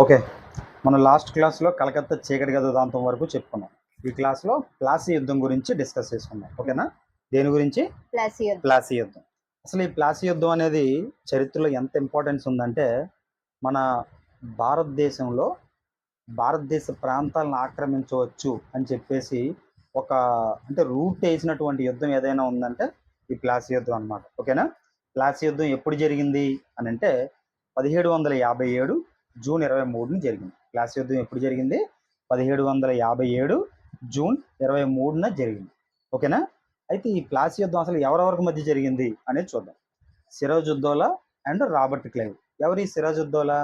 Okay. మనం last క్లాస్‌లో కలకత్తా చీకటి గది ఉదంతం వరకు చెప్పుకున్నాం. ఈ క్లాస్‌లో ప్లాసీ యుద్ధం గురించి డిస్కస్ చేసుకుందాం. ఓకేనా? దేని గురించి? ప్లాసీ యుద్ధం. అసలు ఈ ప్లాసీ యుద్ధం అనేది చరిత్రలో ఎంత ఇంపార్టెన్స్ ఉందంటే, మన భారతదేశంలో భారతదేశ ప్రాంతాలను ఆక్రమించవచ్చు అని చెప్పేసి ఒక అంటే రూట్ ఏసినటువంటి యుద్ధం ఏదైనా ఉందంటే ఈ ప్లాసీ యుద్ధం అన్నమాట. ఓకేనా? ప్లాసీ యుద్ధం ఎప్పుడు జరిగింది అనంటే 1757 జూన్ 23న జరిగింది. ప్లాసీ యుద్ధం ఎప్పుడు జరిగింది? 1757 జూన్ 23న జరిగింది. ఓకేనా? అయితే ఈ ప్లాసీ యుద్ధం అసలు ఎవరెవరికి మధ్య జరిగింది అనేది చూద్దాం. Siraj-ud-Daulah and Robert Clive. ఎవరు ఈ సిరాజుద్దౌలా?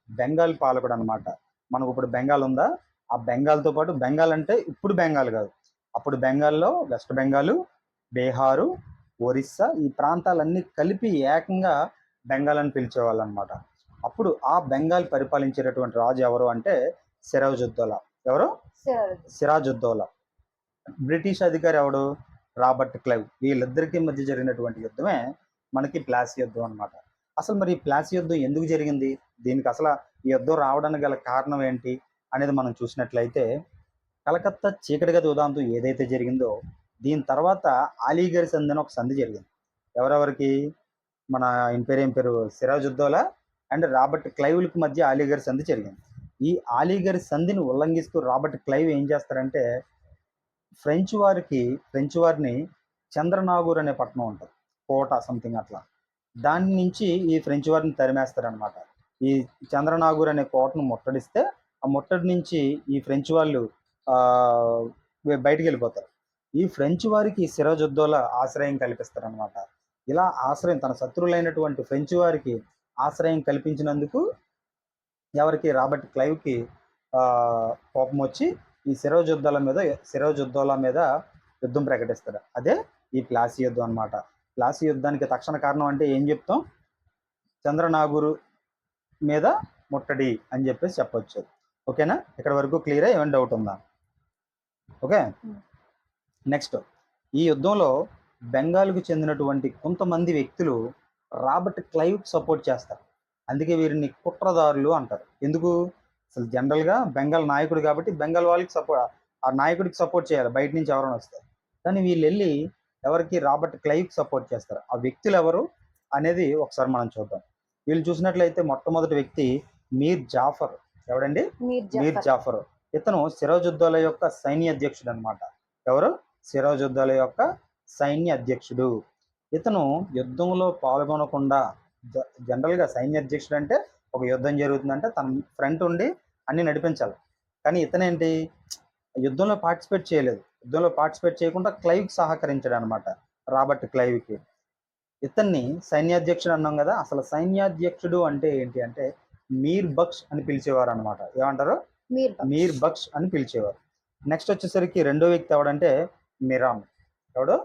బెంగాల్ పాలకుడు అనమాట. మనకు ఇప్పుడు బెంగాల్ ఉందా? ఆ బెంగాల్తో పాటు బెంగాల్ అంటే ఇప్పుడు బెంగాల్ కాదు, అప్పుడు బెంగాల్లో వెస్ట్ బెంగాలు, బీహారు, ఒరిస్సా ఈ ప్రాంతాలన్నీ కలిపి ఏకంగా బెంగాల్ అని పిలిచేవాళ్ళు అనమాట. అప్పుడు ఆ బెంగాల్ పరిపాలించేటటువంటి రాజు ఎవరు అంటే సిరాజుద్దౌలా. ఎవరు? సిరాజుద్దౌలా. బ్రిటిష్ అధికారి ఎవడు? Robert Clive. వీళ్ళిద్దరికీ మధ్య జరిగినటువంటి యుద్ధమే మనకి ప్లాసీ యుద్ధం అనమాట. అసలు మరి ఈ ప్లాసీ యుద్ధం ఎందుకు జరిగింది? దీనికి అసలు ఈ యుద్ధం రావడానికి గల కారణం ఏంటి అనేది మనం చూసినట్లయితే, కలకత్తా చీకటి గది ఉదంతం ఏదైతే జరిగిందో దీని తర్వాత అలీగర్ సంధి అని ఒక సంధి జరిగింది. ఎవరెవరికి? మన ఏం పేరు సిరాజుద్దౌలా అండ్ రాబర్ట్ క్లైవ్లకు మధ్య అలీగర్ సంధి జరిగింది. ఈ అలీగర్ సంధిని ఉల్లంఘిస్తూ రాబర్ట్ క్లైవ్ ఏం చేస్తారంటే, ఫ్రెంచ్ వారిని చంద్రనాగూర్ అనే పట్టణం ఉంటుంది, కోట సంథింగ్ అట్లా, దాని నుంచి ఈ ఫ్రెంచ్ వారిని తరిమేస్తారనమాట. ఈ చంద్రనాగూర్ అనే కోటను ముట్టడిస్తే ఆ ముట్టడి నుంచి ఈ ఫ్రెంచ్ వాళ్ళు బయటికి వెళ్ళిపోతారు. ఈ ఫ్రెంచ్ వారికి సిరాజుద్దౌలా ఆశ్రయం కల్పిస్తారనమాట. ఇలా ఆశ్రయం, తన శత్రువులైనటువంటి ఫ్రెంచ్ వారికి ఆశ్రయం కల్పించినందుకు ఎవరికి? రాబర్ట్ క్లైవ్కి కోపం వచ్చి ఈ సిరాజుద్దౌలా మీద యుద్ధం ప్రకటిస్తాడు. అదే ఈ ప్లాసీ యుద్ధం అనమాట. ప్లాసీ యుద్ధానికి తక్షణ కారణం అంటే ఏం చెప్తాం? చంద్రనాగూరు మీద ముట్టడి అని చెప్పేసి చెప్పొచ్చు. ఓకేనా? ఇక్కడ వరకు క్లియర్? ఏమైనా డౌట్ ఉందా? ఓకే. నెక్స్ట్, ఈ యుద్ధంలో బెంగాల్కు చెందినటువంటి కొంతమంది వ్యక్తులు రాబర్ట్ క్లైవ్కి సపోర్ట్ చేస్తారు. అందుకే వీరిని కుట్రదారులు అంటారు. ఎందుకు? అసలు జనరల్గా బెంగాల్ నాయకుడు కాబట్టి బెంగాల్ వాళ్ళకి ఆ నాయకుడికి సపోర్ట్ చేయాలి బయట నుంచి ఎవరైనా వస్తారు. కానీ వీళ్ళు వెళ్ళి ఎవరికి? రాబర్ట్ క్లైవ్కి సపోర్ట్ చేస్తారు. ఆ వ్యక్తులు ఎవరు అనేది ఒకసారి మనం చూద్దాం. వీళ్ళు చూసినట్లయితే మొట్టమొదటి వ్యక్తి మీర్ జాఫర్. ఎవడండి? మీర్ జాఫర్. ఇతను సిరాజుద్దౌలా యొక్క సైన్య అధ్యక్షుడు అనమాట. ఎవరు? సిరాజుద్దౌలా యొక్క సైన్య అధ్యక్షుడు. ఇతను యుద్ధంలో పాల్గొనకుండా, జనరల్గా సైన్య అధ్యక్షుడు అంటే ఒక యుద్ధం జరుగుతుందంటే తన ఫ్రంట్ ఉండి అన్ని నడిపించాలి. కానీ ఇతనేంటి? యుద్ధంలో పార్టిసిపేట్ చేయలేదు. యుద్ధంలో పార్టిసిపేట్ చేయకుండా క్లైవ్కి సహకరించాడు అనమాట, రాబర్ట్ క్లైవ్కి. ఇతన్ని సైన్యాధ్యక్షుడు అన్నాం కదా. అసలు సైన్యాధ్యక్షుడు అంటే ఏంటి అంటే మీర్ బక్ష్ అని పిలిచేవారు అనమాట. ఏమంటారు? మీర్ బక్ష్ అని పిలిచేవారు. నెక్స్ట్ వచ్చేసరికి రెండో వ్యక్తి ఎవడంటే మిరాన్. ఎవడు?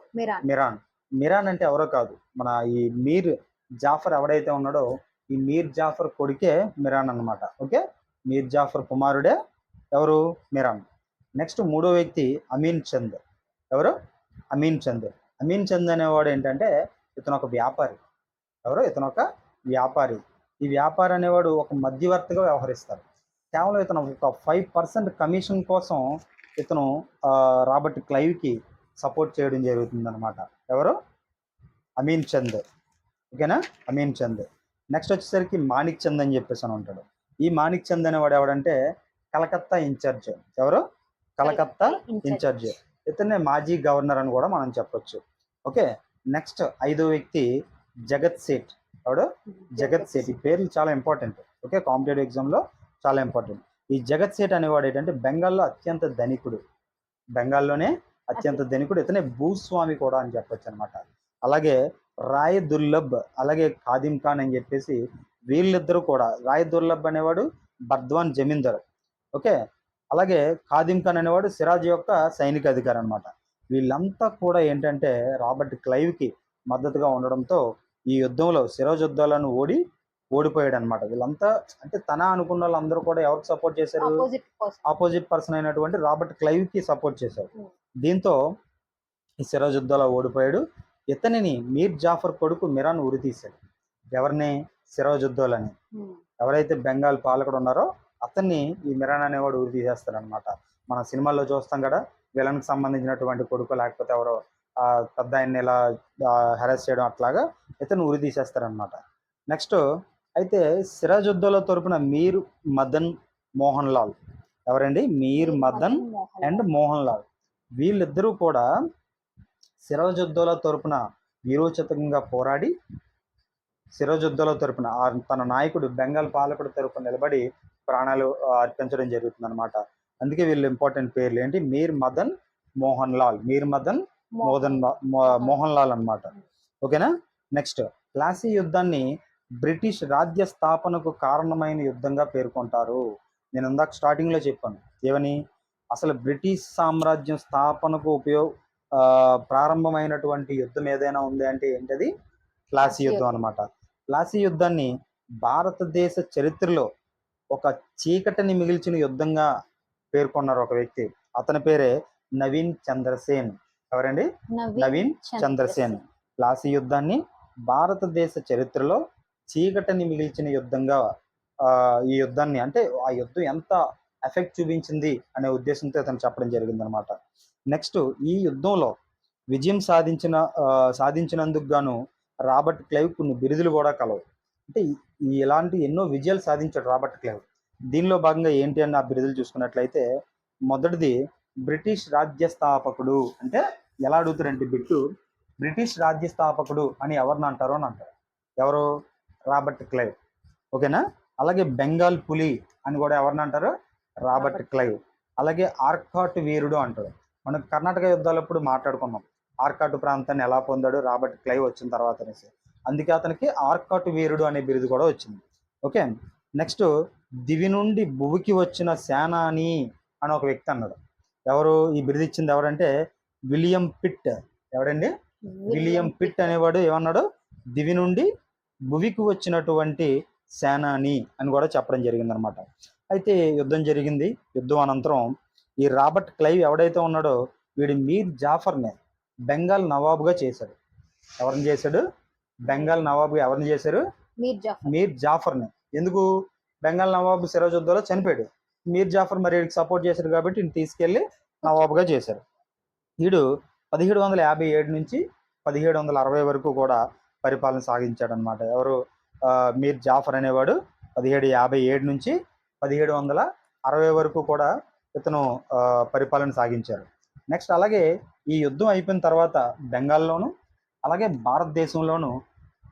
మిరాన్ అంటే ఎవరో కాదు, మన ఈ మీర్ జాఫర్ ఎవడైతే ఉన్నాడో ఈ మీర్ జాఫర్ కొడుకే మిరాన్ అనమాట. ఓకే, మీర్ జాఫర్ కుమారుడే ఎవరు? మిరాన్. నెక్స్ట్ మూడో వ్యక్తి అమీన్ చంద్. ఎవరు? అమీన్ చంద్ అనేవాడు ఏంటంటే ఇతను ఒక వ్యాపారి. ఎవరు? ఇతను ఒక వ్యాపారి. ఈ వ్యాపారి అనేవాడు ఒక మధ్యవర్తిగా వ్యవహరిస్తారు. కేవలం ఇతను ఒక 5% కమిషన్ కోసం ఇతను రాబర్ట్ క్లైవ్కి సపోర్ట్ చేయడం జరుగుతుందన్నమాట. ఎవరు? అమీన్ చంద్. ఓకేనా? అమీన్ చంద్. నెక్స్ట్ వచ్చేసరికి మాణిక్ చంద్ అని చెప్పేసి అని ఉంటాడు. ఈ మాణిక్ చంద్ అనేవాడు ఎవడంటే కలకత్తా ఇన్ఛార్జ్. ఎవరు? కలకత్తా ఇన్ఛార్జ్. ఇతనే మాజీ గవర్నర్ అని కూడా మనం చెప్పొచ్చు. ఓకే. నెక్స్ట్ ఐదో వ్యక్తి జగత్ సేఠ్. ఎవడు? జగత్ సేఠ్. ఈ పేర్లు చాలా ఇంపార్టెంట్. ఓకే, కాంపిటేటివ్ ఎగ్జామ్లో చాలా ఇంపార్టెంట్. ఈ జగత్ సేఠ్ అనేవాడు ఏంటంటే బెంగాల్లో అత్యంత ధనికుడు. బెంగాల్లోనే అత్యంత ధనికుడు. ఇతనే భూస్వామి కూడా అని చెప్పొచ్చు అనమాట. అలాగే రాయ్ దుర్లభ్, అలాగే ఖాదిం ఖాన్ అని చెప్పేసి వీళ్ళిద్దరూ కూడా. రాయ్ దుర్లభ్ అనేవాడు బర్ద్వాన్ జమీందార్. ఓకే. అలాగే ఖాదిం ఖాన్ అనేవాడు సిరాజ్ యొక్క సైనిక అధికారి అనమాట. వీళ్ళంతా కూడా ఏంటంటే రాబర్ట్ క్లైవ్కి మద్దతుగా ఉండడంతో ఈ యుద్ధంలో సిరాజుద్దౌలాను ఓడిపోయాడు అనమాట. వీళ్ళంతా అంటే తన అనుకున్న వాళ్ళందరూ కూడా ఎవరికి సపోర్ట్ చేశారు? ఆపోజిట్ పర్సన్ అయినటువంటి రాబర్ట్ క్లైవ్కి సపోర్ట్ చేశారు. దీంతో ఈ సిరాజుద్దౌలా ఓడిపోయాడు. ఇతనిని మీర్ జాఫర్ కొడుకు మిరాన్ ఉరి తీశాడు. ఎవరిని? సిరాజుద్దౌలాని. ఎవరైతే బెంగాల్ పాలకుడు ఉన్నారో అతన్ని ఈ మిరాన్ అనేవాడు ఉరి తీసేస్తారనమాట. మన సినిమాల్లో చూస్తాం కదా, విలన్కి సంబంధించినటువంటి కొడుకు లేకపోతే ఎవరో పెద్ద ఆయన్ని ఇలా హెరాస్ చేయడం అట్లాగా ఇతను ఉరి తీసేస్తారనమాట. నెక్స్ట్ అయితే సిరాజుద్దౌలా తరపున మీర్ మదన్ మోహన్ లాల్, ఎవరండి? మీర్ మదన్ అండ్ మోహన్ లాల్, వీళ్ళిద్దరూ కూడా సిరాజుద్దౌలా తరపున వీరోచితంగా పోరాడి సిరాజుద్దౌలా తరపున తన నాయకుడు బెంగాల్ పాలకుడు తరపున నిలబడి ప్రాణాలు అర్పించడం జరుగుతుంది అనమాట. అందుకే వీళ్ళు ఇంపార్టెంట్ పేర్లు ఏంటి? మీర్ మదన్ మోహన్ లాల్, మీర్ మదన్ మోహన్ లాల్ అనమాట. ఓకేనా? నెక్స్ట్ ప్లాసీ యుద్ధాన్ని బ్రిటిష్ రాజ్య స్థాపనకు కారణమైన యుద్ధంగా పేర్కొంటారు. నేను ఇందాక స్టార్టింగ్లో చెప్పాను ఏమని, అసలు బ్రిటిష్ సామ్రాజ్యం స్థాపనకు ప్రారంభమైనటువంటి యుద్ధం ఏదైనా ఉంది అంటే ఏంటది? ప్లాసీ యుద్ధం అనమాట. ప్లాసీ యుద్ధాన్ని భారతదేశ చరిత్రలో ఒక చీకటిని మిగిల్చిన యుద్ధంగా పేర్కొన్నారు ఒక వ్యక్తి. అతని పేరే నవీన్ చంద్రసేన్. ఎవరండి? నవీన్ చంద్రసేన్. ప్లాసీ యుద్ధాన్ని భారతదేశ చరిత్రలో చీకటిని మిగిల్చిన యుద్ధంగా ఈ యుద్ధాన్ని, అంటే ఆ యుద్ధం ఎంత ఎఫెక్ట్ చూపించింది అనే ఉద్దేశంతో అతను చెప్పడం జరిగింది అనమాట. నెక్స్ట్ ఈ యుద్ధంలో విజయం సాధించినందుకు గాను రాబర్ట్ క్లైవ్ కొన్ని బిరుదులు కూడా కలవు. అంటే ఇలాంటి ఎన్నో విజయాలు సాధించాడు రాబర్ట్ క్లైవ్. దీనిలో భాగంగా ఏంటి అని ఆ బిరుదులు చూసుకున్నట్లయితే, మొదటిది బ్రిటిష్ రాజ్య స్థాపకుడు. అంటే ఎలా అడుగుతారంటే బిట్టు, బ్రిటిష్ రాజ్య స్థాపకుడు అని ఎవరిని అంటారో అని అంటారు. ఎవరు? Robert Clive. ఓకేనా? అలాగే బెంగాల్ పులి అని కూడా ఎవరిని అంటారు? Robert Clive. అలాగే ఆర్కాట్ వీరుడు అంటాడు. మనం కర్ణాటక యుద్ధాలప్పుడు మాట్లాడుకున్నాం ఆర్కాట్ ప్రాంతాన్ని ఎలా పొందాడు రాబర్ట్ క్లైవ్ వచ్చిన తర్వాత అనేసి. అందుకే అతనికి ఆర్కాట్ వీరుడు అనే బిరుదు కూడా వచ్చింది. ఓకే. నెక్స్ట్ దివి నుండి భువికి వచ్చిన సేనాని అని ఒక వ్యక్తి అన్నాడు. ఎవరు ఈ బిరుదు ఇచ్చింది? ఎవరంటే విలియం పిట్. ఎవరండి? విలియం పిట్ అనేవాడు ఏమన్నాడు? దివి నుండి భువికి వచ్చినటువంటి సేనాని అని కూడా చెప్పడం జరిగింది అనమాట. అయితే యుద్ధం జరిగింది. యుద్ధం అనంతరం ఈ రాబర్ట్ క్లైవ్ ఎవడైతే ఉన్నాడో వీడి మీర్ జాఫర్ని బెంగాల్ నవాబుగా చేశాడు. ఎవరిని చేశాడు? బెంగాల్ నవాబుగా ఎవరిని చేశారు? మీర్ జాఫర్ని. ఎందుకు? బెంగాల్ నవాబు సిరాజుద్దౌలా చనిపోయాడు. మీర్ జాఫర్ మరి సపోర్ట్ చేశాడు కాబట్టి ఈయన తీసుకెళ్లి నవాబుగా చేశారు. వీడు 1757 నుంచి 1760 వరకు కూడా పరిపాలన సాగించాడు అనమాట. ఎవరు? మీర్ జాఫర్ అనేవాడు 1757 నుంచి 1760 వరకు కూడా ఇతను పరిపాలన సాగించారు. నెక్స్ట్ అలాగే ఈ యుద్ధం అయిపోయిన తర్వాత బెంగాల్లోను అలాగే భారతదేశంలోను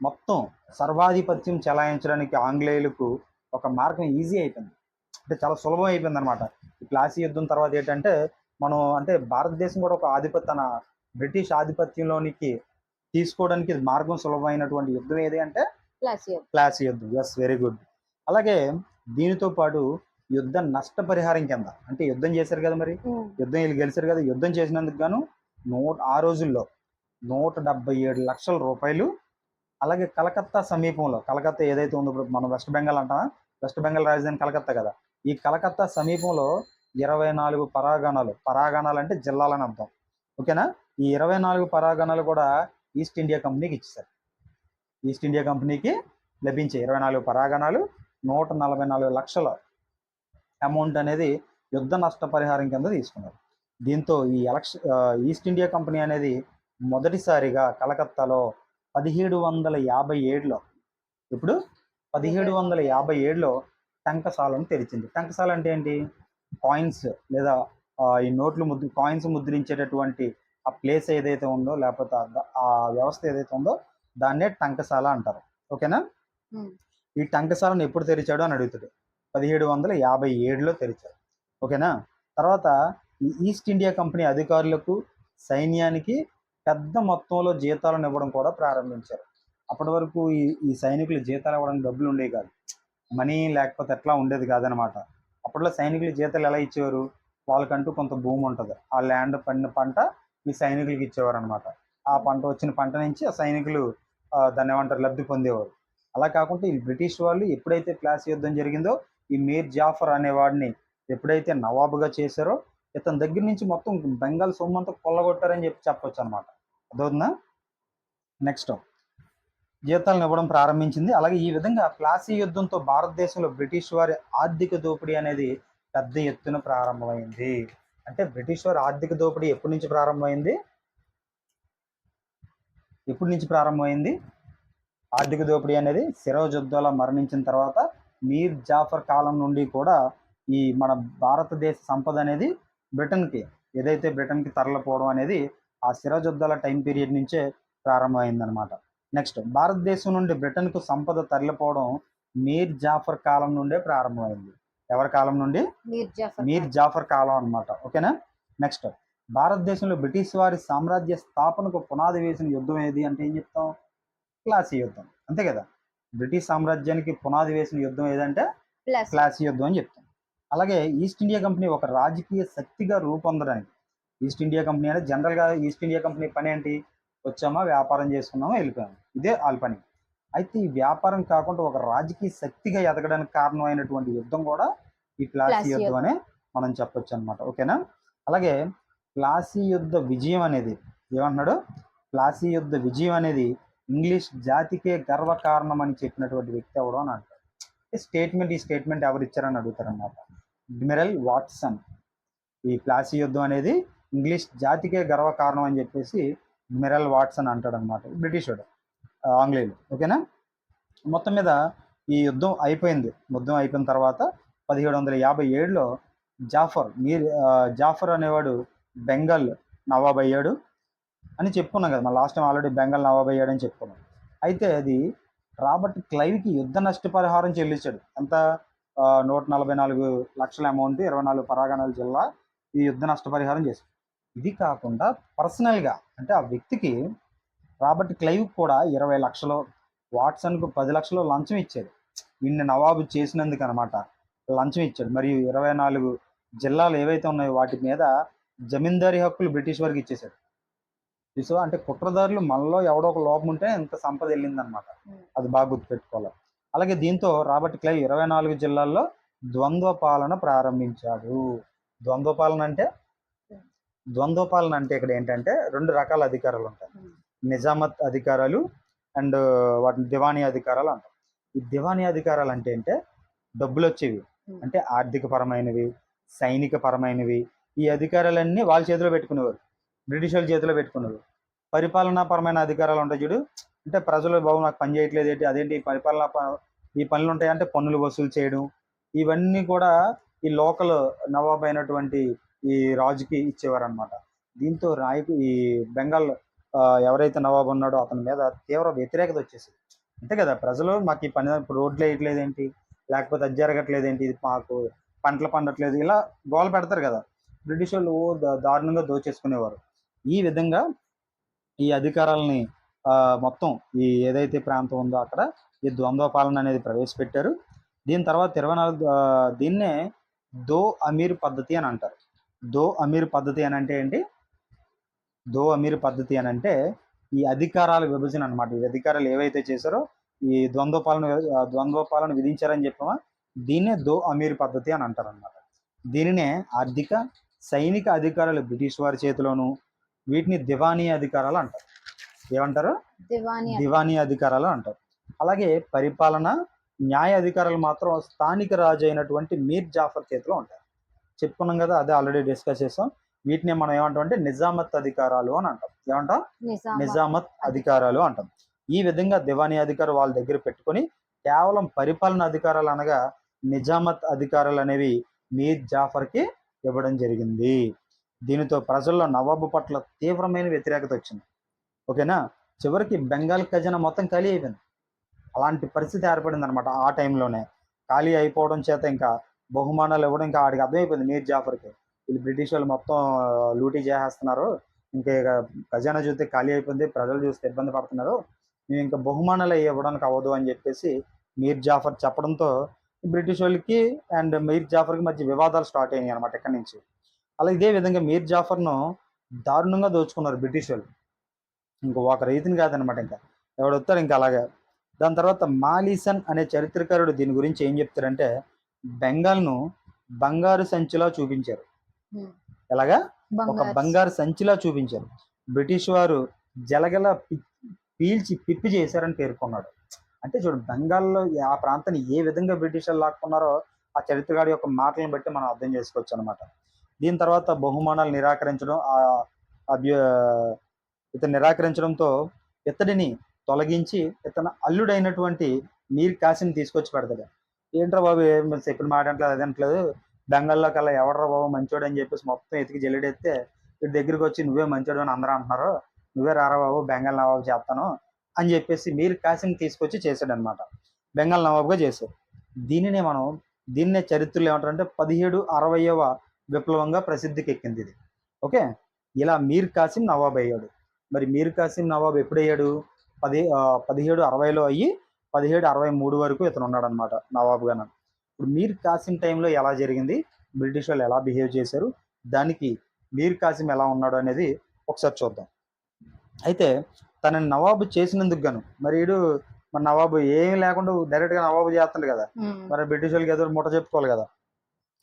మొత్తం సర్వాధిపత్యం చెలాయించడానికి ఆంగ్లేయులకు ఒక మార్గం ఈజీ అయిపోయింది. అంటే చాలా సులభం అయిపోయింది అనమాట. ఈ ప్లాసీ యుద్ధం తర్వాత ఏంటంటే మనం అంటే భారతదేశం కూడా ఒక తన బ్రిటిష్ ఆధిపత్యంలోనికి తీసుకోవడానికి మార్గం సులభమైనటువంటి యుద్ధం ఏది అంటే ప్లాసీ యుద్ధం. Yes, very good. అలాగే దీనితో పాటు యుద్ధ నష్టపరిహారం కింద, అంటే యుద్ధం చేశారు కదా, మరి యుద్ధం వీళ్ళు గెలిచారు కదా, యుద్ధం చేసినందుకు గాను ఆ రోజుల్లో 177 లక్షల రూపాయలు. అలాగే కలకత్తా సమీపంలో, కలకత్తా ఏదైతే ఉందో ఇప్పుడు మనం వెస్ట్ బెంగాల్ అంటామా, వెస్ట్ బెంగాల్ రాజధాని కలకత్తా కదా, ఈ కలకత్తా సమీపంలో 24 పరాగణాలు అంటే జిల్లాలని అర్థం. ఓకేనా? ఈ 24 పరాగణాలు కూడా ఈస్ట్ ఇండియా కంపెనీకి ఇచ్చేసారు. ఈస్ట్ ఇండియా కంపెనీకి లభించే 24 పరాగణాలు 144 లక్షల అమౌంట్ అనేది యుద్ధ నష్టపరిహారం కింద తీసుకున్నారు. దీంతో ఈ ఈస్ట్ ఇండియా కంపెనీ అనేది మొదటిసారిగా కలకత్తాలో 1757లో, ఇప్పుడు 1757లో టంకసాలను తెరిచింది. టంకసాల అంటే ఏంటి? కాయిన్స్ లేదా ఈ నోట్లు కాయిన్స్ ముద్రించేటటువంటి ఆ ప్లేస్ ఏదైతే ఉందో, లేకపోతే ఆ వ్యవస్థ ఏదైతే ఉందో దాన్నే టంకసాల అంటారు. ఓకేనా? ఈ టంకసాలను ఎప్పుడు తెరిచాడు అని అడుగుతాడు. 1757లో తెరిచారు. ఓకేనా? తర్వాత ఈ ఈస్ట్ ఇండియా కంపెనీ అధికారులకు సైన్యానికి పెద్ద మొత్తంలో జీతాలను ఇవ్వడం కూడా ప్రారంభించారు. అప్పటి వరకు ఈ సైనికులు జీతాలు ఇవ్వడానికి డబ్బులు ఉండేవి కాదు, మనీ లేకపోతే ఎట్లా ఉండేది కాదనమాట. అప్పట్లో సైనికులు జీతాలు ఎలా ఇచ్చేవారు? వాళ్ళకంటూ కొంత భూమి ఉంటుంది, ఆ ల్యాండ్ పండిన పంట ఈ సైనికులకి ఇచ్చేవారు అనమాట. ఆ పంట వచ్చిన పంట నుంచి ఆ సైనికులు దాన్ని ఏమంటారు, లబ్ధి పొందేవారు. అలా కాకుండా ఈ బ్రిటిష్ వాళ్ళు ఎప్పుడైతే ప్లాసీ యుద్ధం జరిగిందో ఈ మీర్ జాఫర్ అనేవాడిని ఎప్పుడైతే నవాబుగా చేశారో ఇతని దగ్గర నుంచి మొత్తం బెంగాల్ సొమ్మంతా కొల్లగొట్టారని చెప్పొచ్చు అనమాట. అదవుతుందా? నెక్స్ట్ జీతాలను ఇవ్వడం ప్రారంభించింది. అలాగే ఈ విధంగా ప్లాసీ యుద్ధంతో భారతదేశంలో బ్రిటిష్ వారి ఆర్థిక దోపిడీ అనేది పెద్ద ఎత్తున ప్రారంభమైంది. అంటే బ్రిటిష్ వారి ఆర్థిక దోపిడీ ఎప్పటి నుంచి ప్రారంభమైంది? ఆర్థిక దోపిడీ అనేది సిరాజుద్దౌలా మరణించిన తర్వాత మీర్ జాఫర్ కాలం నుండి కూడా ఈ మన భారతదేశ సంపద అనేది బ్రిటన్కి తరలిపోవడం అనేది ఆ సిరాజుద్దౌలా టైం పీరియడ్ నుంచే ప్రారంభమైందనమాట. నెక్స్ట్, భారతదేశం నుండి బ్రిటన్కు సంపద తరలిపోవడం మీర్ జాఫర్ కాలం నుండే ప్రారంభమైంది. ఎవరి కాలం నుండి? మీర్ జాఫర్ కాలం అనమాట. ఓకేనా. నెక్స్ట్, భారతదేశంలో బ్రిటిష్ వారి సామ్రాజ్య స్థాపనకు పునాది వేసిన యుద్ధం ఏది అంటే ఏం చెప్తాం? ప్లాసీ యుద్ధం, అంతే కదా. బ్రిటిష్ సామ్రాజ్యానికి పునాది వేసిన యుద్ధం ఏదంటే ప్లాసీ యుద్ధం అని చెప్తాం. అలాగే ఈస్ట్ ఇండియా కంపెనీ ఒక రాజకీయ శక్తిగా రూపొందడానికి, ఈస్ట్ ఇండియా కంపెనీ అంటే జనరల్గా ఈస్ట్ ఇండియా కంపెనీ పని ఏంటి? వచ్చామా, వ్యాపారం చేసుకున్నామా, వెళ్ళిపోయాము, ఇదే వాళ్ళ పని. అయితే ఈ వ్యాపారం కాకుండా ఒక రాజకీయ శక్తిగా ఎదగడానికి కారణమైనటువంటి యుద్ధం కూడా ఈ ప్లాసీ యుద్ధం అనే మనం చెప్పొచ్చు అనమాట. ఓకేనా. అలాగే ప్లాసీ యుద్ధ విజయం అనేది ఏమంటున్నాడు? ప్లాసీ యుద్ధ విజయం అనేది ఇంగ్లీష్ జాతికే గర్వకారణం అని చెప్పినటువంటి వ్యక్తి ఎవడో అని అంటారు. ఈ స్టేట్మెంట్ ఎవరు ఇచ్చారని అడుగుతారన్నమాట. Admiral Watson. ఈ ప్లాసీ యుద్ధం అనేది ఇంగ్లీష్ జాతికే గర్వకారణం అని చెప్పేసి అడ్మిరల్ వాట్సన్ అంటాడు అనమాట, బ్రిటిష్ వాడు, ఆంగ్లేయులు. ఓకేనా. మొత్తం మీద ఈ యుద్ధం అయిపోయిన తర్వాత 1757లో జాఫర్ అనేవాడు బెంగాల్ నవాబ్ అయ్యాడు అని చెప్పుకున్నాం కదా, మన last time already Bengal Nawab అయ్యాడు అని చెప్పుకున్నాం. అయితే అది రాబర్ట్ క్లైవ్కి యుద్ధ నష్టపరిహారం చెల్లించాడు. ఎంత? 144 లక్షల అమౌంట్, 24 పరగణాల జిల్లా ఈ యుద్ధ నష్టపరిహారం చేశాడు. ఇది కాకుండా పర్సనల్గా అంటే ఆ వ్యక్తికి రాబర్ట్ క్లైవ్ కూడా 20 లక్షలు, వాట్సన్కు 10 లక్షలు లంచం ఇచ్చాడు. వీడిని నవాబు చేసినందుకు అనమాట లంచం ఇచ్చాడు. మరియు 24 జిల్లాలు ఏవైతే ఉన్నాయో వాటి మీద జమీందారీ హక్కులు బ్రిటిష్ వారికి ఇచ్చేశాడు. సో అంటే కుట్రదారులు మనలో ఎవడో ఒక లోపం ఉంటే ఇంత సంపద వెళ్ళిందనమాట. అది బాగా గుర్తుపెట్టుకోవాలి. అలాగే దీంతో రాబర్ట్ క్లైవ్ 24 జిల్లాల్లో ద్వంద్వ పాలన ప్రారంభించాడు. ద్వంద్వ పాలన అంటే ఇక్కడ ఏంటంటే 2 రకాల అధికారాలు ఉంటాయి. నిజామత్ అధికారాలు అండ్ వాటిని దివానీ అధికారాలు అంటారు. ఈ దివానీ అధికారాలు అంటే డబ్బులు వచ్చేవి, అంటే ఆర్థిక పరమైనవి, సైనిక పరమైనవి. ఈ అధికారాలన్నీ వాళ్ళ చేతిలో పెట్టుకునేవారు, బ్రిటిష్ వాళ్ళ చేతిలో పెట్టుకున్నారు. పరిపాలనాపరమైన అధికారాలు ఉంటాయి చూడు, అంటే ప్రజలు బాబు నాకు పని చేయట్లేదు ఏంటి, అదేంటి ఈ పనులు ఉంటాయంటే పన్నులు వసూలు చేయడం, ఇవన్నీ కూడా ఈ లోకల్ నవాబ్ అయినటువంటి ఈ రాజుకి ఇచ్చేవారు అనమాట. దీంతో ఈ బెంగాల్ ఎవరైతే నవాబు ఉన్నాడో అతని మీద తీవ్ర వ్యతిరేకత వచ్చేసింది. అంతే కదా, ప్రజలు మాకు ఈ పని రోడ్లు వేయట్లేదు ఏంటి, లేకపోతే అది జరగట్లేదు ఏంటి, ఇది మాకు పంటలు పండట్లేదు, ఇలా గోల పెడతారు కదా. బ్రిటిష్ వాళ్ళు దారుణంగా దోచేసుకునేవారు. ఈ విధంగా ఈ అధికారాలని మొత్తం ఈ ఏదైతే ప్రాంతం ఉందో అక్కడ ఈ ద్వంద్వ పాలన అనేది ప్రవేశపెట్టారు. దీని తర్వాత 24 దీన్నే దో అమీర్ పద్ధతి అని అంటారు. దో అమీర్ పద్ధతి అని అంటే ఏంటి? దో అమీర్ పద్ధతి అని అంటే ఈ అధికారాల విభజన అనమాట. ఈ అధికారాలు ఏవైతే చేశారో ఈ ద్వంద్వ పాలన విధించారని చెప్పామా, దీన్నే దో అమీర్ పద్ధతి అని అంటారు అనమాట. దీనినే ఆర్థిక, సైనిక అధికారాలు బ్రిటిష్ వారి చేతిలోను, వీటిని దివానీ అధికారాలు అంటారు. ఏమంటారు? దివానీ అధికారాలు అంటారు. అలాగే పరిపాలన, న్యాయ అధికారాలు మాత్రం స్థానిక రాజు అయినటువంటి మీర్ జాఫర్ చేతిలో ఉంటాయి. చెప్పుకున్నాం కదా, అదే ఆల్రెడీ డిస్కస్ చేసాం. వీటిని మనం ఏమంటాం అంటే నిజామత్ అధికారాలు అని అంటాం. ఏమంటాం? నిజామత్ అధికారాలు అంటాం. ఈ విధంగా దివానీ అధికారం వాళ్ళ దగ్గర పెట్టుకొని కేవలం పరిపాలన అధికారాలు అనగా నిజామత్ అధికారాలు అనేవి మీర్ జాఫర్కి ఇవ్వడం జరిగింది. దీనితో ప్రజల్లో నవాబు పట్ల తీవ్రమైన వ్యతిరేకత వచ్చింది. ఓకేనా. చివరికి బెంగాల్ ఖజానా మొత్తం ఖాళీ అయిపోయింది. అలాంటి పరిస్థితి ఏర్పడింది అనమాట. ఆ టైంలోనే ఖాళీ అయిపోవడం చేత ఇంకా బహుమానాలు ఇవ్వడం ఇంకా ఆడికి అర్థమైపోయింది మీర్ జాఫర్కి, వీళ్ళు బ్రిటిష్ వాళ్ళు మొత్తం లూటీ చేసేస్తున్నారు, ఇంకా ఖజానా చూస్తే ఖాళీ అయిపోయింది, ప్రజలు చూస్తే ఇబ్బంది పడుతున్నారు, మేము ఇంకా బహుమానాలు ఇవ్వడానికి అవ్వదు అని చెప్పేసి మీర్ జాఫర్ చెప్పడంతో బ్రిటిష్ వాళ్ళకి అండ్ మీర్ జాఫర్కి మధ్య వివాదాలు స్టార్ట్ అయినాయి అనమాట ఇక్కడి నుంచి. అలా ఇదే విధంగా మీర్ జాఫర్ను దారుణంగా దోచుకున్నారు బ్రిటిష్ వాళ్ళు. ఇంకో ఒక రైతుని కాదనమాట, ఇంకా ఎవడొస్తారు ఇంకా అలాగే. దాని తర్వాత మాలీసన్ అనే చరిత్రకారుడు దీని గురించి ఏం చెప్తారంటే, బెంగాల్ను బంగారు సంచిలా చూపించారు. ఎలాగా? ఒక బంగారు సంచిలా చూపించారు. బ్రిటిష్ వారు జలగల పీల్చి పిప్పి చేశారని పేర్కొన్నాడు. అంటే చూడు, బెంగాల్లో ఆ ప్రాంతాన్ని ఏ విధంగా బ్రిటిషర్లు లాక్కున్నారో ఆ చరిత్రగాడి యొక్క మాటలను బట్టి మనం అర్థం చేసుకోవచ్చు అనమాట. దీని తర్వాత బహుమానాలు నిరాకరించడం, ఇతను నిరాకరించడంతో ఇతడిని తొలగించి ఇతను అల్లుడైనటువంటి మీర్ కాసిం తీసుకొచ్చి పెడతాడు. ఏంట్రా బాబు, ఏం చెప్పిన మాట అంటలేదు, అది అంటలేదు, బెంగాల్లో కల్లా ఎవడరా బాబు మంచోడు అని చెప్పేసి మొత్తం ఎతికి జల్లిడెత్తే వీడి దగ్గరికి వచ్చి నువ్వే మంచోడు అని అందరూ అంటున్నారు, నువ్వే రారా బాబు బెంగాల్ నవాబు చేస్తాను అని చెప్పేసి మీర్ కాసిం తీసుకొచ్చి చేశాడు అనమాట. బెంగాల్ నవాబుగా చేశాడు. దీన్నే చరిత్రలో ఏమంటారంటే 1760వ విప్లవంగా ప్రసిద్ధికి ఎక్కింది ఇది. ఓకే, ఇలా మీర్ కాసిం నవాబ్ అయ్యాడు. మరి మీర్ కాసిం నవాబ్ ఎప్పుడయ్యాడు? 1760లో అయ్యి 1763 వరకు ఇతను ఉన్నాడు అనమాట నవాబ్గా. ఇప్పుడు మీర్ కాసిం టైంలో ఎలా జరిగింది, బ్రిటిష్ వాళ్ళు ఎలా బిహేవ్ చేశారు, దానికి మీర్ కాసిం ఎలా ఉన్నాడు అనేది ఒకసారి చూద్దాం. అయితే తనని నవాబు చేసినందుకు గాను మరి వీడు మన నవాబు ఏమి లేకుండా డైరెక్ట్గా నవాబు చేస్తాడు కదా, మరి బ్రిటిష్ వాళ్ళకి ఏదో ముఠ చెప్పుకోవాలి కదా.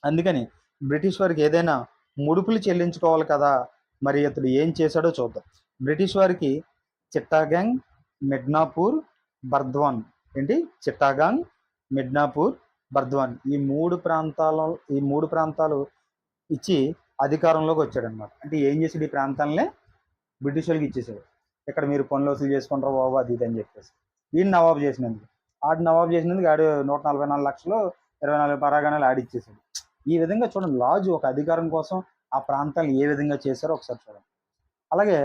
అందుకని బ్రిటిష్ వారికి ఏదైనా ముడుపులు చెల్లించుకోవాలి కదా. మరి ఇతడు ఏం చేశాడో చూద్దాం. బ్రిటిష్ వారికి చిట్టాగాంగ్, మిడ్నాపూర్, బర్ద్వాన్ చిట్టాగాంగ్, మిడ్నాపూర్, బర్ద్వాన్ ఈ మూడు ప్రాంతాలు ఇచ్చి అధికారంలోకి వచ్చాడనమాట. అంటే ఏం చేసాడు, ఈ ప్రాంతాలనే బ్రిటిష్ వాళ్ళకి ఇచ్చేసాడు. ఇక్కడ మీరు పనులు వసూలు చేసుకుంటారు బాబు అది ఇది అని చెప్పేసి. ఈయన నవాబు చేసినందుకు ఆడు 144 లక్షలు 24 పరాగానాలు ఆడిచ్చేసాడు. ఈ విధంగా చూడండి, లాజు ఒక అధికారం కోసం ఆ ప్రాంతాలను ఏ విధంగా చేశారో ఒకసారి చూడండి. అలాగే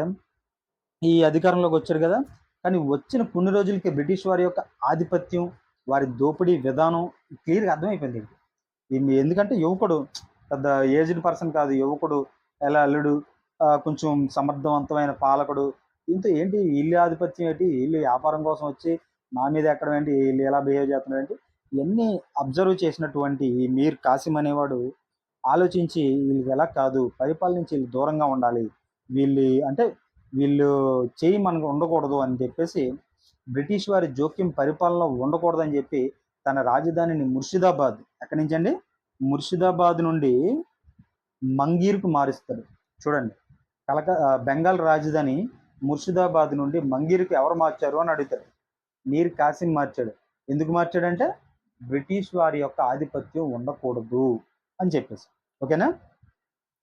ఈ అధికారంలోకి వచ్చారు కదా, కానీ వచ్చిన కొన్ని రోజులకి బ్రిటిష్ వారి యొక్క ఆధిపత్యం, వారి దోపిడీ విధానం క్లియర్గా అర్థమైపోయింది. ఎందుకంటే యువకుడు, పెద్ద ఏజ్డ్ పర్సన్ కాదు, యువకుడు, ఎలా అల్లుడు, కొంచెం సమర్థవంతమైన పాలకుడు, దీంతో ఏంటి వీళ్ళు ఆధిపత్యం ఏంటి, వీళ్ళు వ్యాపారం కోసం వచ్చి నా మీద ఎక్కడం ఏంటి, వీళ్ళు ఎలా బిహేవ్ చేస్తున్నారు ఏంటి, ఇవన్నీ అబ్జర్వ్ చేసినటువంటి ఈ మీర్ కాసిం అనేవాడు ఆలోచించి వీళ్ళకి ఎలా కాదు, పరిపాలన నుంచి వీళ్ళు దూరంగా ఉండాలి, వీళ్ళు చేయి మనకు ఉండకూడదు అని చెప్పేసి, బ్రిటిష్ వారి జోక్యం పరిపాలన ఉండకూడదు అని చెప్పి తన రాజధానిని ముర్షిదాబాద్, ఎక్కడి నుంచి అండి, ముర్షిదాబాద్ నుండి మంగీర్కు మారుస్తాడు. చూడండి, బెంగాల్ రాజధాని ముర్షిదాబాద్ నుండి మంగీర్కి ఎవరు మార్చారు అని అడుగుతారు. మీర్ కాసిం మార్చాడు. ఎందుకు మార్చాడంటే బ్రిటిష్ వారి యొక్క ఆధిపత్యం ఉండకూడదు అని చెప్పేసి. ఓకేనా.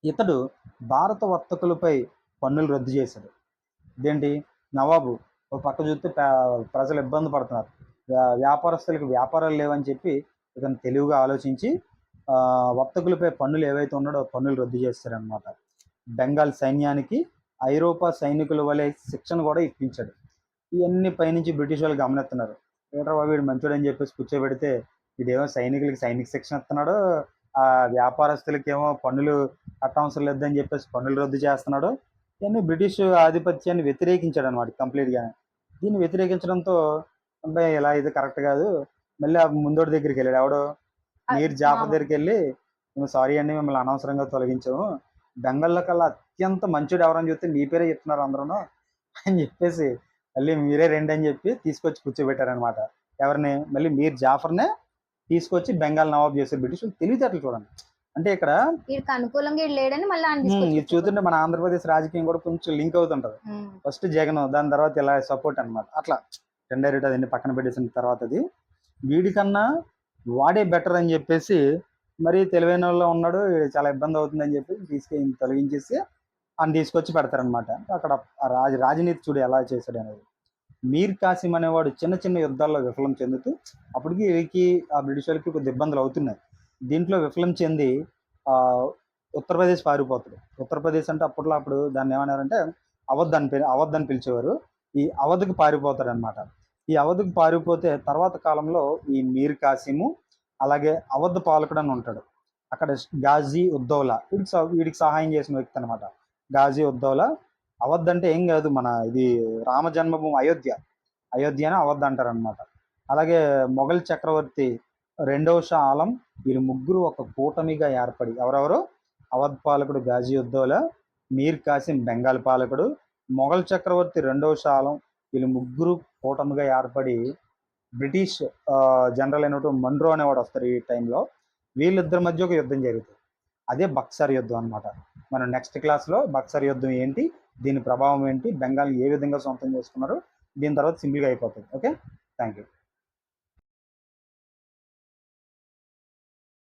ఇతడు భారత వర్తకులపై పన్నులు రద్దు చేశాడు. ఇదేంటి, నవాబు ఒక పక్క చూస్తే ప్రజలు ఇబ్బంది పడుతున్నారు, వ్యాపారస్తులకు వ్యాపారాలు లేవని చెప్పి ఇతను తెలివిగా ఆలోచించి వర్తకులపై పన్నులు ఏవైతే ఉన్నాడో పన్నులు రద్దు చేస్తారనమాట. బెంగాల్ సైన్యానికి ఐరోపా సైనికుల వలె శిక్షణ కూడా ఇప్పించాడు. ఇవన్నీ పైనుంచి బ్రిటిష్ వాళ్ళు గమనిస్తున్నారు. ఏట్రా వీడు మంచోడు అని చెప్పేసి కూర్చోబెడితే వీడేమో సైనిక శిక్షణ ఇస్తున్నాడు, ఆ వ్యాపారస్తులకేమో పన్నులు కట్టవసరం లేదని చెప్పేసి పన్నులు రద్దు చేస్తున్నాడు. ఇవన్నీ బ్రిటిష్ ఆధిపత్యాన్ని వ్యతిరేకించాడు అనమాట కంప్లీట్గా. దీన్ని వ్యతిరేకించడంతో అబ్బాయి ఇలా ఇది కరెక్ట్ కాదు, మళ్ళీ ఆ ముందోడి దగ్గరికి వెళ్ళాడు. ఎవడో మీర్ జాఫర్ దగ్గరికి వెళ్ళి, మేము సారీ అండి మిమ్మల్ని అనవసరంగా తొలగించాము, బెంగాల్లో కల్లా అత్యంత మంచోడు ఎవరని చూస్తే మీ పేరే చెప్తున్నారు అందరూ అని చెప్పేసి మళ్ళీ మీరే రండి అని చెప్పి తీసుకొచ్చి కూర్చోబెట్టారనమాట. ఎవరిని, మళ్ళీ మీర్ జాఫర్నే తీసుకొచ్చి బెంగాల్ నవాబ్ చేశారు. బ్రిటిష్ తెలివితేటలు చూడండి. అంటే ఇక్కడ అనుకూలంగా లేడని మళ్ళీ ఇది చూస్తుంటే మన ఆంధ్రప్రదేశ్ రాజకీయం కూడా కొంచెం లింక్ అవుతుంటది. ఫస్ట్ జగన్, దాని తర్వాత ఇలా సపోర్ట్ అనమాట. అట్లా ఇండైరెక్ట్ అదన్నీ పక్కన పెట్టేసిన తర్వాత అది వీడికన్నా వాడే బెటర్ అని చెప్పేసి, మరీ తెలివైన వాళ్ళు ఉన్నాడు, చాలా ఇబ్బంది అవుతుంది అని చెప్పి తొలగించేసి అని తీసుకొచ్చి పెడతారనమాట. అక్కడ రాజనీతి చూడు ఎలా చేశాడు అనేది. మీర్ కాసిం అనేవాడు చిన్న చిన్న యుద్ధాల్లో విఫలం చెందుతూ, అప్పటికి ఆ బ్రిటిష్ వాళ్ళకి కొద్ది ఇబ్బందులు అవుతున్నాయి. దీంట్లో విఫలం చెంది ఉత్తరప్రదేశ్ పారిపోతాడు. ఉత్తరప్రదేశ్ అంటే అప్పుడు దాన్ని ఏమన్నారంటే అవధ్ అని పిలిచేవారు. ఈ అవధ్కి పారిపోతాడు అనమాట. ఈ అవధ్కి పారిపోతే తర్వాత కాలంలో ఈ మీర్ కాసిము, అలాగే అవధ్ పాలకుడు అని ఉంటాడు. అక్కడ గాజీ ఉద్దౌలా వీడికి సహాయం చేసిన వ్యక్తి అనమాట. గాజీ ఉద్దౌలా. అవధ్ అంటే ఏం కాదు, మన ఇది రామ జన్మభూమి అయోధ్య అని అవధ్ అంటారు అనమాట. అలాగే మొఘల్ చక్రవర్తి 2వ షా ఆలం, వీళ్ళు ముగ్గురు ఒక కూటమిగా ఏర్పడి, ఎవరెవరు, అవధ్ పాలకుడు గాజీ ఉద్దౌలా, మీర్ కాసిం బెంగాల్ పాలకుడు, మొఘల్ చక్రవర్తి 2వ షా ఆలం, వీళ్ళు ముగ్గురు కూటమిగా ఏర్పడి బ్రిటిష్ జనరల్ అయినటువంటి మన్రో అనేవాడు వస్తారు. ఈ టైంలో వీళ్ళిద్దరి మధ్య ఒక యుద్ధం జరుగుతుంది. అదే బక్సర్ యుద్ధం అనమాట. మనం నెక్స్ట్ క్లాస్లో బక్సర్ యుద్ధం ఏంటి, దీని ప్రభావం ఏంటి, బెంగాల్ ఏ విధంగా సొంతం చేసుకున్నారు, దీని తర్వాత సింపుల్గా అయిపోతుంది. Okay, thank you.